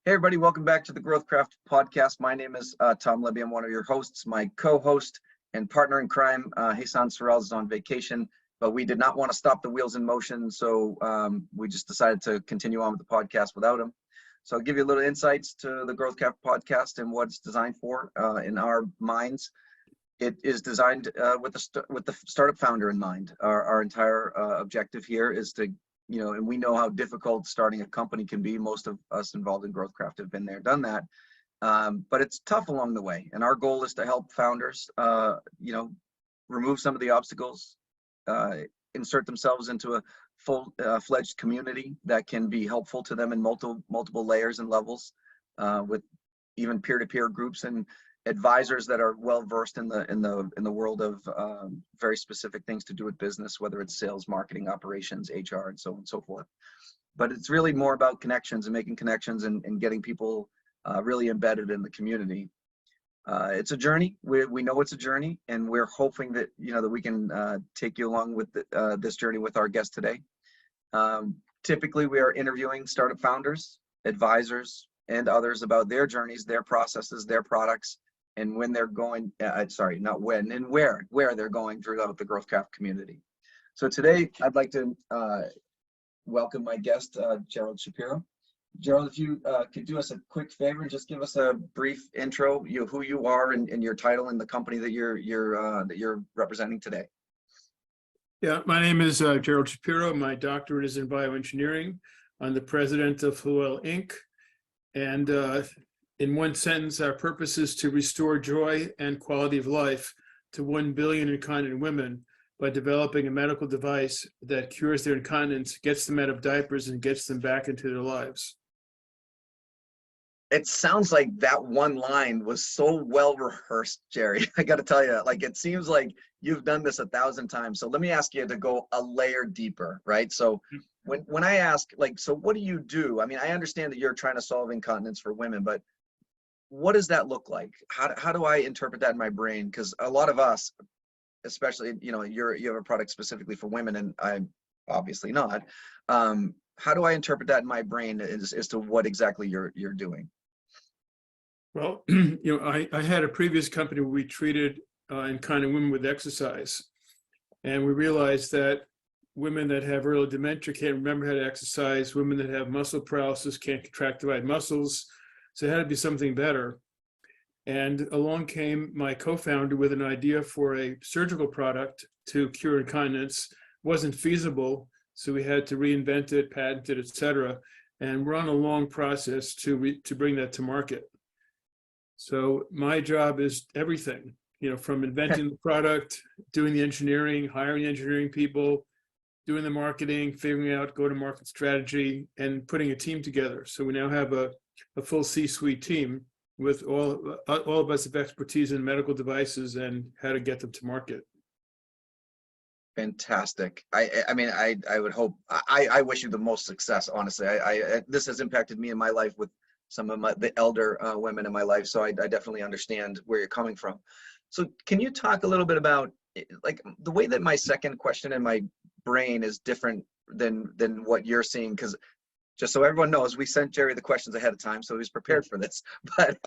Hey everybody, welcome back to the GrowthCraft podcast. My name is Tom Libby. I'm one of your hosts. My co-host and partner in crime, Hassan Sorrells, is on vacation, but we did not want to stop the wheels in motion, so we just decided to continue on with the podcast without him. So I'll give you a little insights to the GrowthCraft podcast and what it's designed for in our minds. It is designed with the startup founder in mind. Our entire objective here is to, and we know how difficult starting a company can be. Most of us involved in GrowthCraft have been there, done that. But it's tough along the way. And our goal is to help founders, remove some of the obstacles, insert themselves into a full-fledged community that can be helpful to them in multiple layers and levels, with even peer-to-peer groups and advisors that are well versed in the world of very specific things to do with business, whether it's sales, marketing, operations, HR, and so on and so forth. But it's really more about connections and making connections and getting people really embedded in the community. It's a journey. We know it's a journey, and we're hoping that that we can take you along with this journey with our guest today. Typically, we are interviewing startup founders, advisors, and others about their journeys, their processes, their products, and when they're going, not when, and where they're going throughout the GrowthCraft community. So today, I'd like to welcome my guest, Jerrold Shapiro. Jerrold, if you could do us a quick favor and just give us a brief intro, who you are and your title and the company that you're representing today. Yeah, my name is Jerrold Shapiro. My doctorate is in bioengineering. I'm the president of Floelle, Inc. And in one sentence, our purpose is to restore joy and quality of life to 1 billion incontinent women by developing a medical device that cures their incontinence, gets them out of diapers, and gets them back into their lives. It sounds like that one line was so well rehearsed, Jerry. I got to tell you, it seems like you've done this 1,000 times. So let me ask you to go a layer deeper, right? So when I ask, so what do you do? I mean, I understand that you're trying to solve incontinence for women, but what does that look like? How do I interpret that in my brain? Because a lot of us, especially, you have a product specifically for women, and I'm obviously not. How do I interpret that in my brain as to what exactly you're doing? Well, I had a previous company where we treated incontinent women with exercise, and we realized that women that have early dementia can't remember how to exercise. Women that have muscle paralysis can't contract the right muscles. So it had to be something better. And along came my co-founder with an idea for a surgical product to cure incontinence. It wasn't feasible, so we had to reinvent it, patent it, et cetera. And we're on a long process to bring that to market. So my job is everything, from inventing the product, doing the engineering, hiring engineering people, doing the marketing, figuring out go-to-market strategy, and putting a team together. So we now have a full C-suite team with all of us have expertise in medical devices and how to get them to market. Fantastic. I mean, I would hope, I wish you the most success, honestly. This has impacted me in my life with some of the elder women in my life, so I definitely understand where you're coming from. So can you talk a little bit about, the way that my second question in my brain is different than what you're seeing? Because just so everyone knows, we sent Jerry the questions ahead of time, so he's prepared for this. But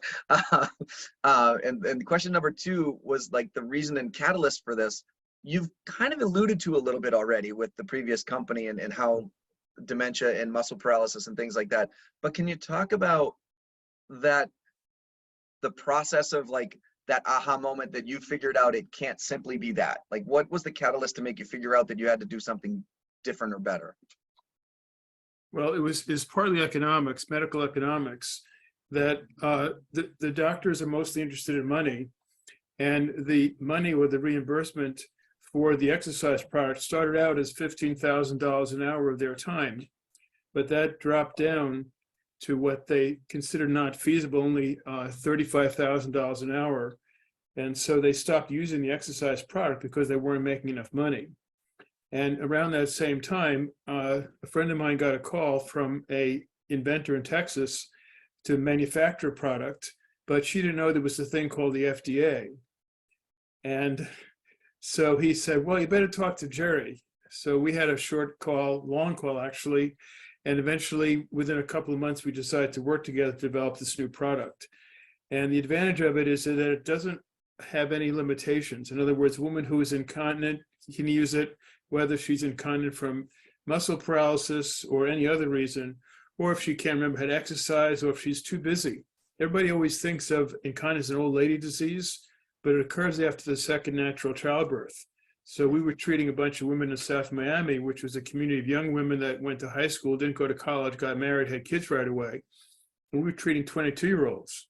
and question number 2 was the reason and catalyst for this. You've kind of alluded to a little bit already with the previous company and how dementia and muscle paralysis and things like that. But can you talk about that, the process of that aha moment that you figured out it can't simply be that? What was the catalyst to make you figure out that you had to do something different or better? Well, it's partly economics, medical economics, that the doctors are mostly interested in money, and the money or the reimbursement for the exercise product started out as $15,000 an hour of their time, but that dropped down to what they considered not feasible, only $35,000 an hour, and so they stopped using the exercise product because they weren't making enough money. And around that same time, a friend of mine got a call from an inventor in Texas to manufacture a product, but she didn't know there was a thing called the FDA. And so he said, well, you better talk to Jerry. So we had a short call, long call actually, and eventually within a couple of months, we decided to work together to develop this new product. And the advantage of it is that it doesn't have any limitations. In other words, a woman who is incontinent can use it, whether she's incontinent from muscle paralysis or any other reason, or if she can't remember how to exercise, or if she's too busy. Everybody always thinks of incontinence as an old lady disease, but it occurs after the second natural childbirth. So we were treating a bunch of women in South Miami, which was a community of young women that went to high school, didn't go to college, got married, had kids right away. And we were treating 22-year-olds.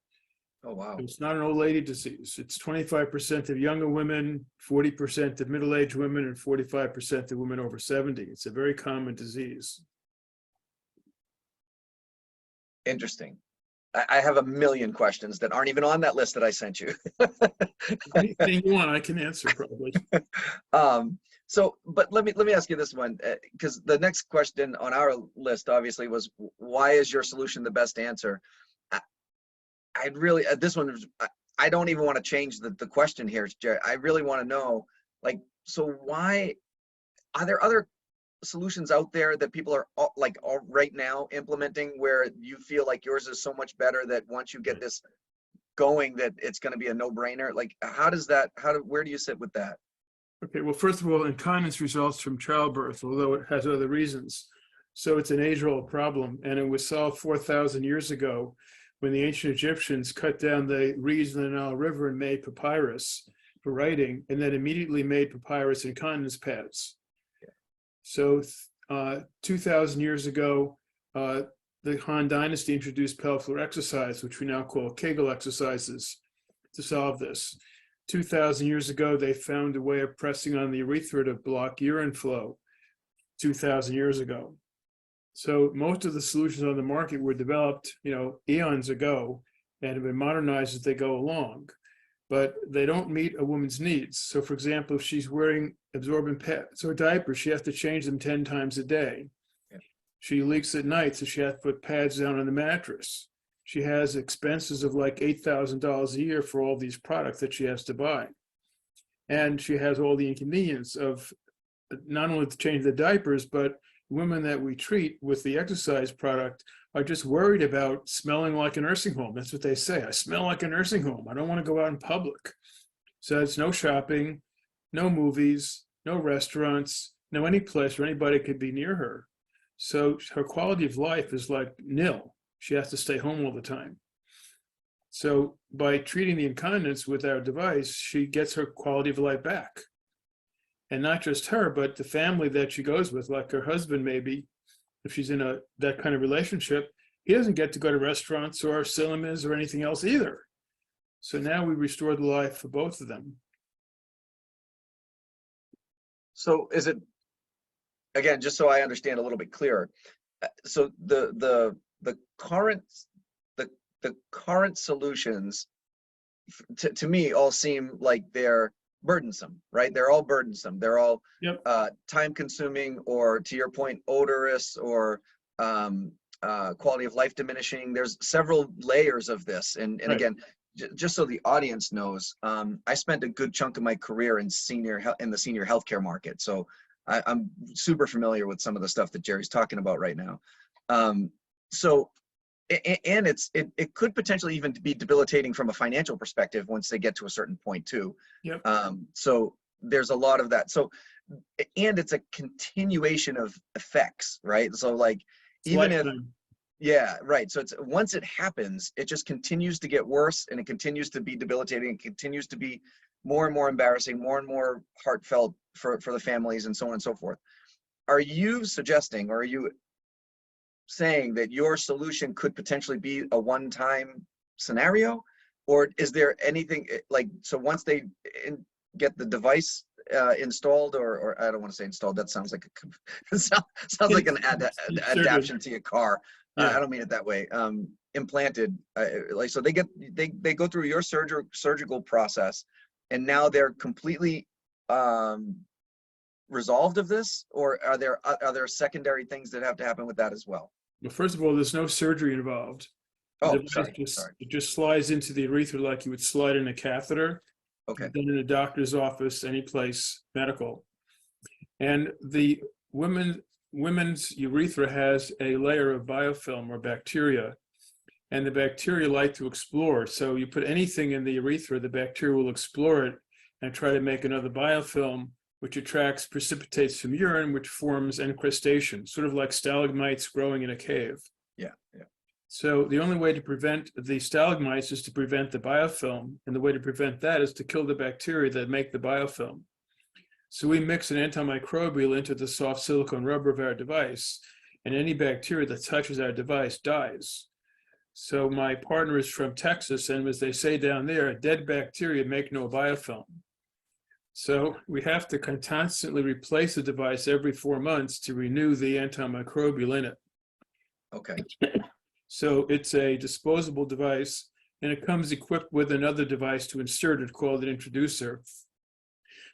Oh, wow. It's not an old lady disease. It's 25% of younger women, 40% of middle-aged women, and 45% of women over 70. It's a very common disease. Interesting. I have a million questions that aren't even on that list that I sent you. Anything you want, I can answer probably. But let me ask you this one, because the next question on our list obviously was, why is your solution the best answer? I'd really, this one, I don't even want to change the question here, Jerry. I really want to know, like, so why, are there other solutions out there that people are right now implementing where you feel like yours is so much better that once you get this going that it's going to be a no-brainer? Like, where do you sit with that? Okay, well, first of all, incontinence results from childbirth, although it has other reasons. So it's an age-old problem, and it was solved 4,000 years ago when the ancient Egyptians cut down the reeds in the Nile River and made papyrus for writing, and then immediately made papyrus incontinence pads. Yeah. So 2,000 years ago, the Han Dynasty introduced pelvic floor exercise, which we now call Kegel exercises, to solve this. 2,000 years ago, they found a way of pressing on the urethra to block urine flow 2,000 years ago. So most of the solutions on the market were developed, eons ago and have been modernized as they go along, but they don't meet a woman's needs. So for example, if she's wearing absorbent pads or diapers, she has to change them 10 times a day. Yeah. She leaks at night, so she has to put pads down on the mattress. She has expenses of like $8,000 a year for all these products that she has to buy. And she has all the inconvenience of not only to change the diapers, but women that we treat with the exercise product are just worried about smelling like a nursing home. That's what they say. I smell like a nursing home. I don't want to go out in public. So it's no shopping, no movies, no restaurants, no any place where anybody could be near her. So her quality of life is like nil. She has to stay home all the time. So by treating the incontinence with our device, she gets her quality of life back. And not just her, but the family that she goes with, like her husband maybe, if she's in that kind of relationship, he doesn't get to go to restaurants or cinemas or anything else either. So now we restore the life for both of them. So is it, again, just so I understand a little bit clearer, so the current solutions to me all seem like they're burdensome, right? They're all burdensome. They're all time consuming, or to your point, odorous, or quality of life diminishing. There's several layers of this. And right. Again, just so the audience knows, I spent a good chunk of my career in the senior healthcare market. So I'm super familiar with some of the stuff that Jerry's talking about right now. And it could potentially even be debilitating from a financial perspective once they get to a certain point too. Yep. So there's a lot of that. So, and it's a continuation of effects, right? So like, even if, yeah, right. So it's, once it happens, it just continues to get worse, and it continues to be debilitating, and continues to be more and more embarrassing, more and more heartfelt for the families, and so on and so forth. Are you suggesting, or are you saying that your solution could potentially be a one-time scenario, or is there anything like, so once they get the device installed, or I don't want to say installed, that sounds like sounds like an adaptation to your car. Yeah. I don't mean it that way. Implanted, like, so they go through your surgical process, and now they're completely resolved of this, or are there secondary things that have to happen with that as well? Well, first of all, there's no surgery involved. Oh, sorry. It just slides into the urethra like you would slide in a catheter. Okay. Done in a doctor's office, any place medical. And the women's urethra has a layer of biofilm or bacteria, and the bacteria like to explore. So you put anything in the urethra, the bacteria will explore it and try to make another biofilm, which attracts precipitates from urine, which forms encrustation, sort of like stalagmites growing in a cave. Yeah, yeah. So the only way to prevent the stalagmites is to prevent the biofilm, and the way to prevent that is to kill the bacteria that make the biofilm. So we mix an antimicrobial into the soft silicone rubber of our device, and any bacteria that touches our device dies. So my partner is from Texas, and as they say down there, dead bacteria make no biofilm. So we have to constantly replace the device every 4 months to renew the antimicrobial in it. Okay. So it's a disposable device, and it comes equipped with another device to insert it called an introducer.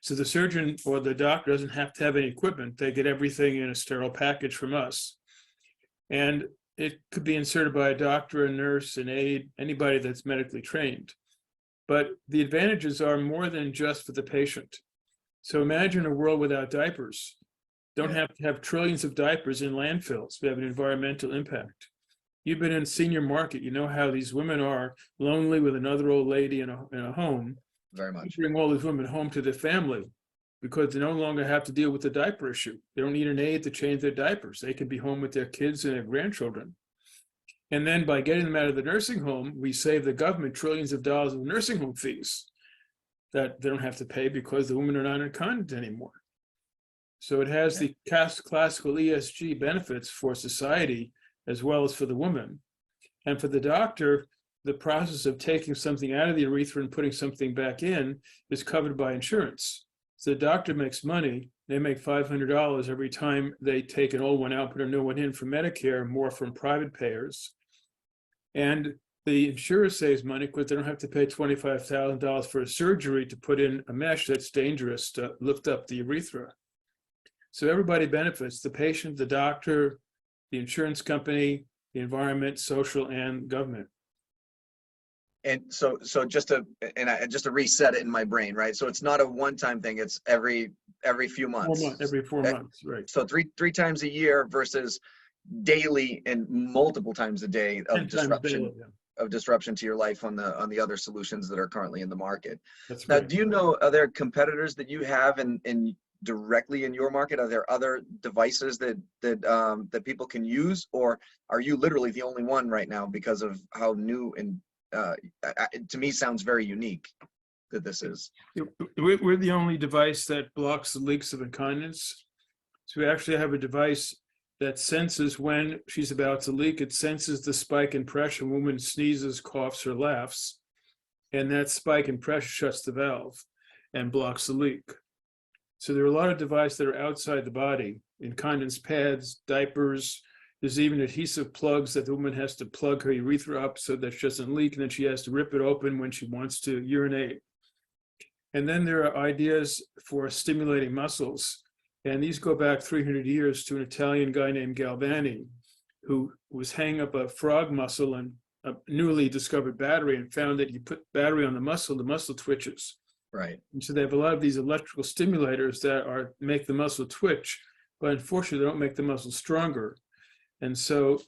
So the surgeon or the doctor doesn't have to have any equipment. They get everything in a sterile package from us. And it could be inserted by a doctor, a nurse, an aide, anybody that's medically trained. But the advantages are more than just for the patient. So imagine a world without diapers. Don't have to have trillions of diapers in landfills. We have an environmental impact. You've been in senior market. You know how these women are lonely with another old lady in a home. Very much. You bring all these women home to their family because they no longer have to deal with the diaper issue. They don't need an aide to change their diapers. They can be home with their kids and their grandchildren. And then by getting them out of the nursing home, we save the government trillions of dollars of nursing home fees that they don't have to pay because the women are not incontinent anymore. So it has the classical ESG benefits for society as well as for the woman. And for the doctor, the process of taking something out of the urethra and putting something back in is covered by insurance. So the doctor makes money. They make $500 every time they take an old one out, put a new one in from Medicare, more from private payers. And the insurer saves money because they don't have to pay $25,000 for a surgery to put in a mesh that's dangerous to lift up the urethra. So everybody benefits, the patient, the doctor, the insurance company, the environment, social, and government. And so just to reset it in my brain, right? So it's not a one-time thing. It's every few months. Every 4 months, right? So three times a year versus daily and multiple times a day of disruption. Daily, yeah. Of disruption to your life on the other solutions that are currently in the market. That's now, right. do you know, are there competitors that you have in directly in your market? Are there other devices that people can use, or are you literally the only one right now because of how new and to me sounds very unique that this is? We're the only device that blocks the leaks of incontinence. So we actually have a device that senses when she's about to leak. It senses the spike in pressure. When a woman sneezes, coughs, or laughs, and that spike in pressure shuts the valve and blocks the leak. So there are a lot of devices that are outside the body, incontinence pads, diapers. There's even adhesive plugs that the woman has to plug her urethra up so that she doesn't leak, and then she has to rip it open when she wants to urinate. And then there are ideas for stimulating muscles. And these go back 300 years to an Italian guy named Galvani, who was hanging up a frog muscle and a newly discovered battery, and found that you put battery on the muscle twitches. Right. And so they have a lot of these electrical stimulators that make the muscle twitch, but unfortunately they don't make the muscle stronger. And so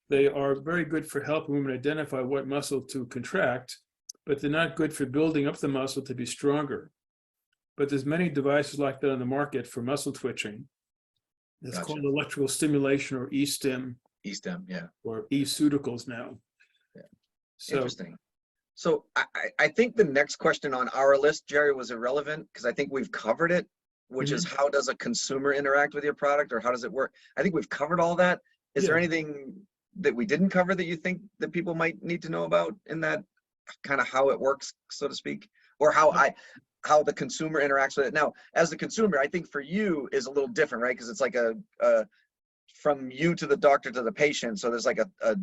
they are very good for helping women identify what muscle to contract, but they're not good for building up the muscle to be stronger. But there's many devices like that on the market for muscle twitching. It's called electrical stimulation, or E-stim. E-stim, yeah. Or e-ceuticals now. Yeah. So, interesting. So I think the next question on our list, Jerry, was irrelevant because I think we've covered it, which is how does a consumer interact with your product, or how does it work? I think we've covered all that. Is there anything that we didn't cover that you think that people might need to know about in that kind of how it works, so to speak, or how the consumer interacts with it? Now, as the consumer, I think for you is a little different, right? Because it's like a from you to the doctor to the patient. So there's like a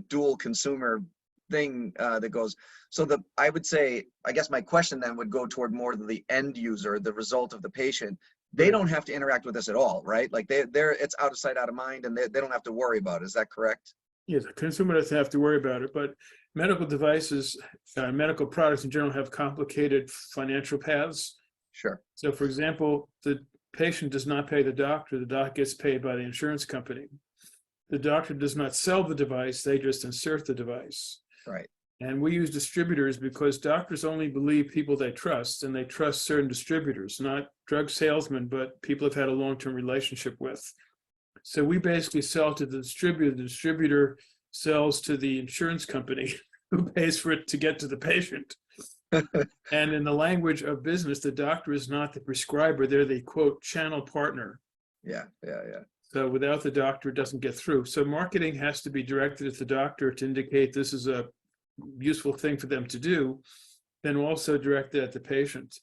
dual consumer thing that goes. So I would say, I guess my question then would go toward more the end user, the result of the patient. They don't have to interact with this at all, right? Like it's out of sight, out of mind, and they don't have to worry about it. Is that correct? Yes, the consumer doesn't have to worry about it, but medical devices, medical products in general have complicated financial paths. Sure. So for example, the patient does not pay the doctor gets paid by the insurance company. The doctor does not sell the device, they just insert the device. Right. And we use distributors because doctors only believe people they trust, and they trust certain distributors, not drug salesmen, but people have had a long-term relationship with. So we basically sell to the distributor sells to the insurance company who pays for it to get to the patient. And in the language of business, the doctor is not the prescriber, they're the quote channel partner. Yeah. So without the doctor, it doesn't get through. So marketing has to be directed at the doctor to indicate this is a useful thing for them to do, then also directed at the patient.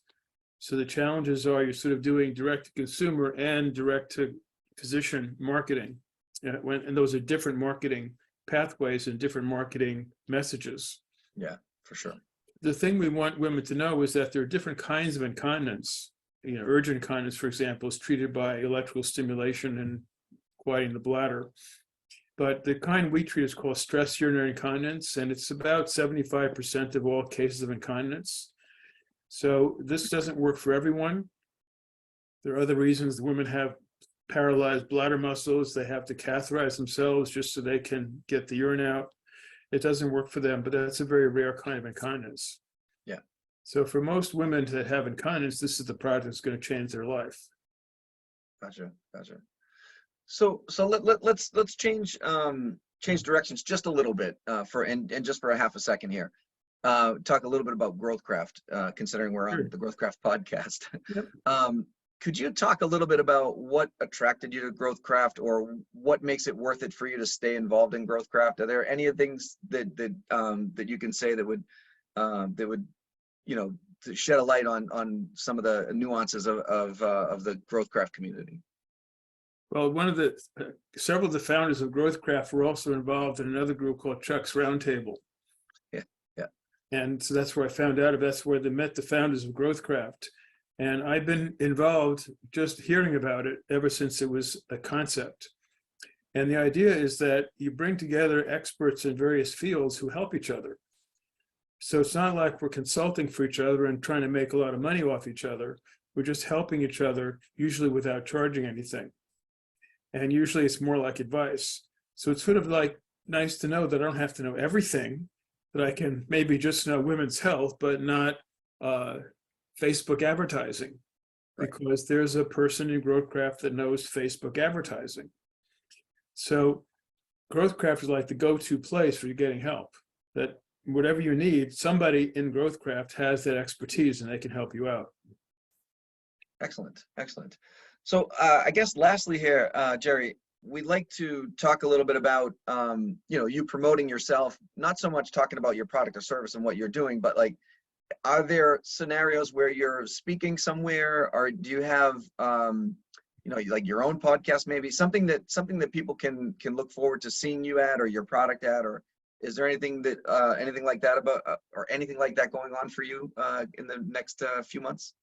So the challenges are you're sort of doing direct to consumer and direct to physician marketing. And those are different marketing pathways and different marketing messages. Yeah, for sure. The thing we want women to know is that there are different kinds of incontinence. Urgent incontinence, for example, is treated by electrical stimulation and quieting the bladder. But the kind we treat is called stress urinary incontinence, and it's about 75% of all cases of incontinence. So this doesn't work for everyone. There are other reasons women have paralyzed bladder muscles. They have to catheterize themselves just so they can get the urine out. It doesn't work for them, but that's a very rare kind of incontinence. Yeah. So for most women that have incontinence, this is the product that's going to change their life. Gotcha. So let's change directions just a little bit and just for a half a second here. Talk a little bit about GrowthCraft, considering we're on the GrowthCraft podcast. Yep. Could you talk a little bit about what attracted you to GrowthCraft, or what makes it worth it for you to stay involved in GrowthCraft? Are there any things that you can say that would to shed a light on some of the nuances of the GrowthCraft community? Well, several of the founders of GrowthCraft were also involved in another group called Chuck's Roundtable. Yeah. And so that's where I found out. That's where they met the founders of GrowthCraft. And I've been involved just hearing about it ever since it was a concept. And the idea is that you bring together experts in various fields who help each other. So it's not like we're consulting for each other and trying to make a lot of money off each other. We're just helping each other, usually without charging anything. And usually it's more like advice. So it's sort of like nice to know that I don't have to know everything, that I can maybe just know women's health, but not Facebook advertising, because there's a person in GrowthCraft that knows Facebook advertising. So GrowthCraft is like the go-to place for you getting help, that whatever you need, somebody in GrowthCraft has that expertise and they can help you out. Excellent. So I guess lastly here, Jerry, we'd like to talk a little bit about, you promoting yourself, not so much talking about your product or service and what you're doing, but like, are there scenarios where you're speaking somewhere, or do you have, like your own podcast, maybe something that people can look forward to seeing you at, or your product at, or is there anything like that about, or anything like that going on for you in the next few months?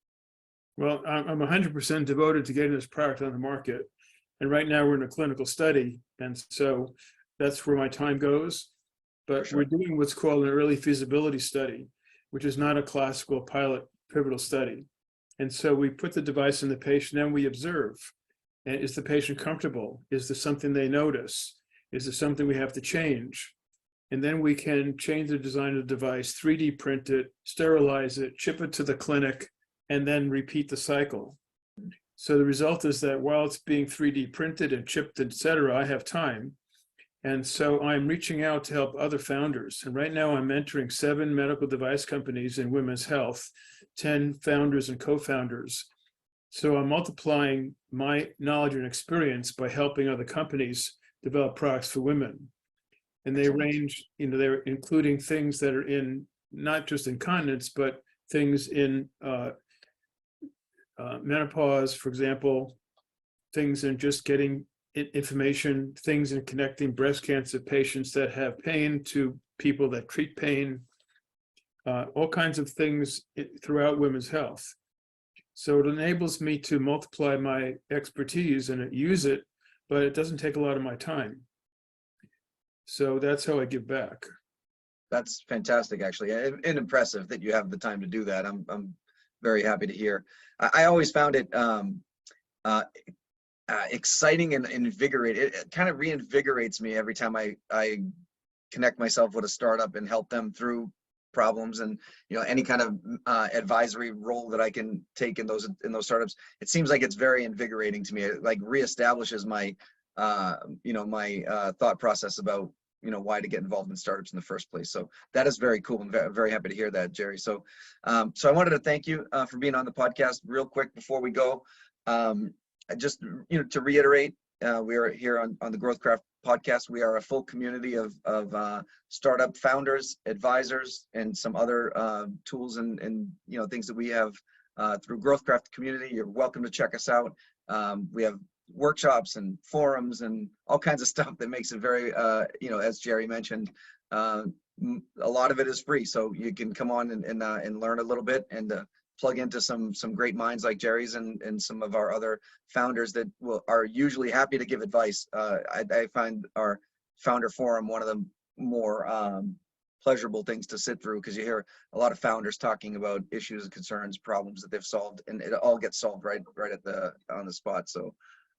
Well, I'm 100% devoted to getting this product on the market. And right now we're in a clinical study. And so that's where my time goes. But we're doing what's called an early feasibility study, which is not a classical pilot pivotal study. And so we put the device in the patient and we observe. And is the patient comfortable? Is there something they notice? Is there something we have to change? And then we can change the design of the device, 3D print it, sterilize it, ship it to the clinic, and then repeat the cycle. So the result is that while it's being 3D printed and chipped, et cetera, I have time. And so I'm reaching out to help other founders. And right now I'm mentoring 7 medical device companies in women's health, 10 founders and co-founders. So I'm multiplying my knowledge and experience by helping other companies develop products for women. And they range, they're including things that are in not just incontinence, but things in menopause, for example, things in just getting information, things in connecting breast cancer patients that have pain to people that treat pain, all kinds of things throughout women's health. So it enables me to multiply my expertise and use it, but it doesn't take a lot of my time. So that's how I give back. That's fantastic, actually, and impressive that you have the time to do that. I'm very happy to hear. I always found it exciting and invigorating. It kind of reinvigorates me every time I connect myself with a startup and help them through problems, and any kind of advisory role that I can take in those startups. It seems like it's very invigorating to me. It like reestablishes my my thought process about why to get involved in startups in the first place. So that is very cool, and very happy to hear that, Jerry. So so I wanted to thank you for being on the podcast. Real quick before we go, just to reiterate, we are here on the GrowthCraft podcast. We are a full community of startup founders, advisors, and some other tools and things that we have through GrowthCraft community. You're welcome to check us out. We have workshops and forums and all kinds of stuff that makes it very as Jerry mentioned, a lot of it is free, so you can come on and learn a little bit and plug into some great minds like Jerry's and some of our other founders that are usually happy to give advice. I find our founder forum one of the more pleasurable things to sit through, because you hear a lot of founders talking about issues and concerns, problems that they've solved, and it all gets solved right on the spot. So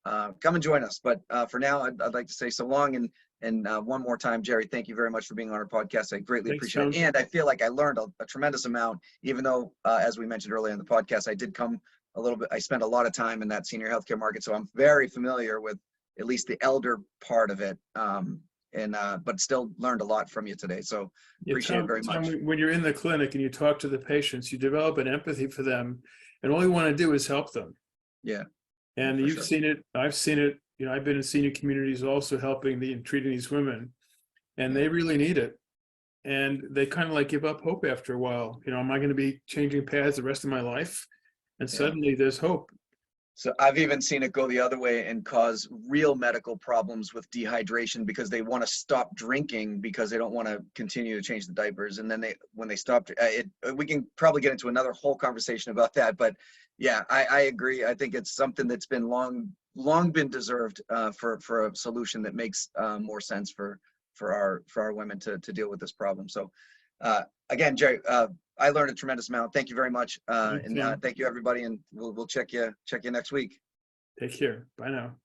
come and join us. But for now, I'd like to say so long, and one more time, Jerry, thank you very much for being on our podcast. I greatly appreciate it. And I feel like I learned a tremendous amount, even though, as we mentioned earlier in the podcast, I did come a little bit, I spent a lot of time in that senior healthcare market. So I'm very familiar with at least the elder part of it. But still learned a lot from you today. So appreciate it very much. When you're in the clinic and you talk to the patients, you develop an empathy for them, and all you want to do is help them. Yeah. And you've seen it, I've seen it, I've been in senior communities also helping and treating these women, and they really need it. And they kind of like give up hope after a while. Am I going to be changing paths the rest of my life? And suddenly there's hope. So I've even seen it go the other way and cause real medical problems with dehydration, because they want to stop drinking because they don't want to continue to change the diapers. And then when they stop, we can probably get into another whole conversation about that. But yeah, I agree. I think it's something that's been long been deserved for a solution that makes more sense for our women to deal with this problem. So again, Jerry, I learned a tremendous amount. Thank you very much. And thank you, everybody. And we'll check you next week. Take care. Bye now.